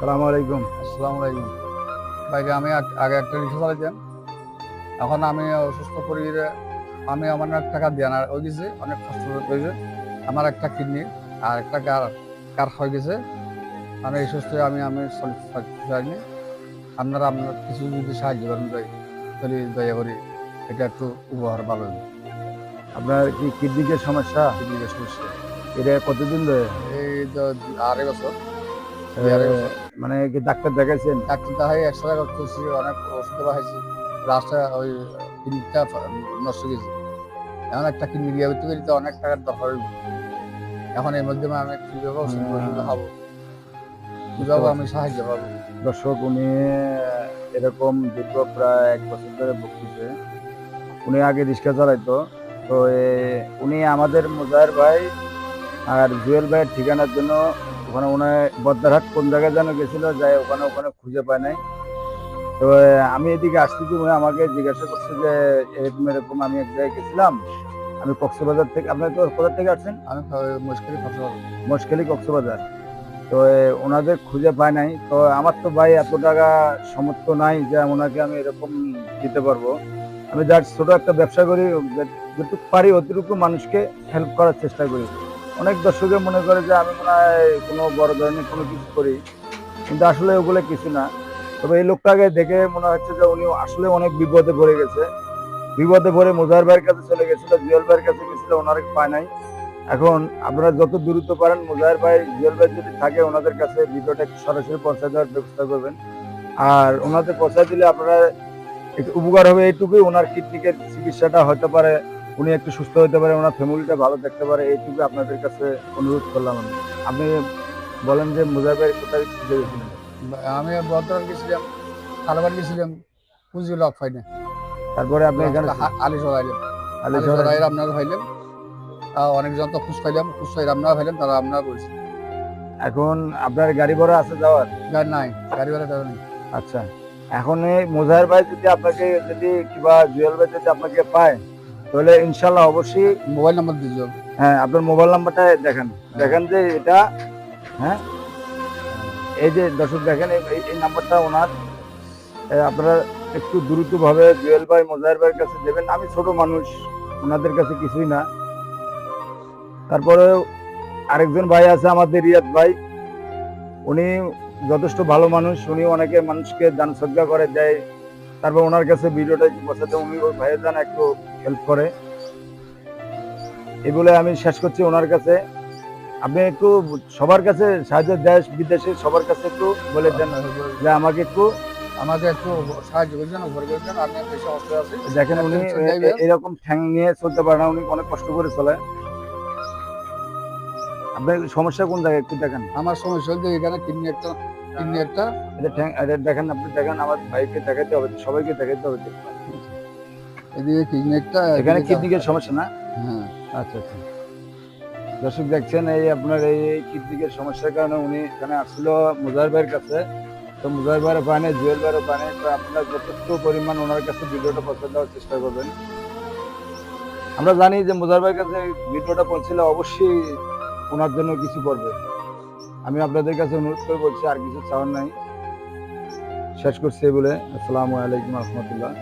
সালামু আলাইকুম। আসসালামু আলাইকুম। ভাইকে আমি আগে একটা রিক্সা চালাইতাম। এখন আমি অসুস্থ শরীরে আমি আমার টাকা দিয়ে আনার হয়ে গেছে, অনেক কষ্ট হয়েছে। আমার একটা কিডনি আর একটা কার হয়ে গেছে। আমি এই সুস্থ আমি আমি চাইনি। আপনার কিছু যদি সাহায্য করেন ভাই, তাহলে দয়া করে এটা একটু উপহার ভালো হবে। আপনার কি কিডনির সমস্যা? কিডনির সমস্যা এটা কতদিন ধরে? এই তো 2.5 বছর, এ, 2.5 বছর মানে কি ডাক্তার দেখাইছেন? ডাক্তার দেখাই এক্সরে করতেছি, অনেক ওষুধ খাইছি। লাস্টে ওই কিডনিটা নষ্ট হয়ে গেছে। এখন একটা কিডনি দিয়ে করতে গেলে তো অনেক টাকার দরকার হইব। এখন এর মধ্যে আমি কিভাবে ওষুধ খাবো, কিভাবে আমি সাহায্য পাবো? দর্শক, উনি এরকম দীর্ঘ প্রায় 1 বছর ধরে ভুগতেছে। উনি আগে রিক্সা চালাইতো। তো উনি আমাদের মুজাহির ভাই আর জুয়েল ভাইয়ের ঠিকানার জন্য ওখানে ওনার বদ্দারহাট কোন জায়গায় যেন গেছিল, যাই ওখানে ওখানে খুঁজে পায় নাই। তো আমি এদিকে আসতেছি, উনি আমাকে জিজ্ঞাসা করছে যে এরকম এরকম আমি এক জায়গায় গেছিলাম। আমি কক্সবাজার থেকে, আপনার তো কোথা থেকে আসছেন? আমি মুশকিল ফসল মশখালী কক্সবাজার। তো ওনাদের খুঁজে পায় নাই। তো আমার তো ভাই এত টাকা সামর্থ্য নাই যে ওনাকে আমি এরকম দিতে পারবো। আমি যার ছোট একটা ব্যবসা করি, যেটুকু পারি অতটুকু মানুষকে হেল্প করার চেষ্টা করি। অনেক দর্শকে মনে করে যে আমি মনে হয় কোনো বড় ধরনের কোনো কিছু করি, কিন্তু আসলে ওগুলো কিছু না। তবে এই লোকটাকে দেখে মনে হচ্ছে যে উনি আসলে অনেক বিপদে পড়ে গেছে। বিপদে পড়ে মুজাহির ভাইয়ের কাছে চলে গেছিল, জুয়েল ভাইয়ের কাছে গেছিল, ওনারা পায় নাই। এখন আপনারা যত দ্রুত পারেন মুজাহির ভাই, জুয়েল ভাই যদি থাকে ওনাদের কাছে ভিডিওটা সরাসরি পৌঁছে দেওয়ার ব্যবস্থা করবেন। আর ওনাদের পৌঁছে দিলে আপনারা একটু উপকার হবে এইটুকুই, ওনার কিডনির চিকিৎসাটা হতে পারে, উনি একটু সুস্থ হতে পারে, ওনার ফ্যামিলিটা ভালো থাকতে পারে, এইটুকু আপনাদের কাছে অনুরোধ করলাম। আপনি বলেন যে মুজাহির ভাই কোথায় খুঁজে গেছিলেন? আমি বর্ধমান গেছিলাম, কালাবার গেছিলাম, পুঁজি লক পাই না। তারপরে আপনি এখানে আলি চড়াইলাম, আলী আলি শহরে চড়াই আপনার ভাইলাম। অনেকজন তো খুশ পাইলাম, খুশ পাই আপনারা ভাইলাম, তারা আপনারা বলছি। এখন আপনার গাড়ি ভাড়া আছে যাওয়ার? গাড়ি নাই, গাড়ি ভাড়া টাকা নেই। আচ্ছা, এখন এই মুজাহির ভাই যদি আপনাকে যদি কিংবা জুয়েল ভাই যদি আপনাকে পায়, তাহলে ইনশাল্লাহ অবশ্যই মোবাইল নাম্বার দিয়ে যাবে। হ্যাঁ, আপনার মোবাইল নাম্বারটা দেখেন, দেখেন যে এটা, হ্যাঁ, এই যে দর্শক দেখেন এই নাম্বারটা ওনার। আপনারা একটু দ্রুতভাবে জুয়েল ভাই মুজাহির ভাইয়ের কাছে দেবেন। আমি ছোট মানুষ, ওনাদের কাছে কিছুই না। তারপরে আরেকজন ভাই আছে আমাদের, রিয়াদ ভাই। উনি যথেষ্ট ভালো মানুষ, উনি অনেকে মানুষকে দান সজ্জা করে দেয়। তারপর ওনার কাছে ভিডিওটা বসাতে উনি ওই ভাইয়ের দান একটু হেল্প করে। এগুলো আমি শেষ করছি ওনার কাছে। আপনি একটু সবার কাছে সাহায্য, দেশ বিদেশে সবার কাছে একটু বলে দেন যে আমাকে একটু সাহায্য করছেন, উপর করছেন। আমি বেশি অসুস্থ আছি, দেখেন। উনি এরকম ঠ্যাং নিয়ে চলতে পারে না, উনি অনেক কষ্ট করে চলে। আপনার সমস্যা কোন জায়গায় একটু দেখেন। আমার সমস্যা হচ্ছে এখানে কিডনি একটা এটা ঠ্যাং, এটা দেখেন, আপনি দেখেন, আমার ভাইকে দেখাতে হবে, সবাইকে দেখাতে হবে। এদিকে কিডনি একটা, এখানে কিডনির সমস্যা না? হ্যাঁ। আচ্ছা আচ্ছা, দর্শক দেখছেন, এই আপনার এই কিডনির সমস্যার কারণে উনি এখানে আসছিল মুজাহির ভাইয়ের কাছে। তো মুজাহির ভাইয়ের পায় নাই, জুয়েল ভাইয়ের পায় নাই। তো আপনার যথেষ্ট পরিমাণ ওনার কাছে ভিডিওটা পৌঁছে দেওয়ার চেষ্টা করবেন। আমরা জানি যে মুজাহির ভাইয়ের কাছে ভিডিওটা পৌঁছলে অবশ্যই ওনার জন্য কিছু করবে। আমি আপনাদের কাছে অনুরোধ করে বলছি, আর কিছু চাওয়ার নাই। শেষ করছি বলে আসসালামু আলাইকুম রহমতুল্লাহ।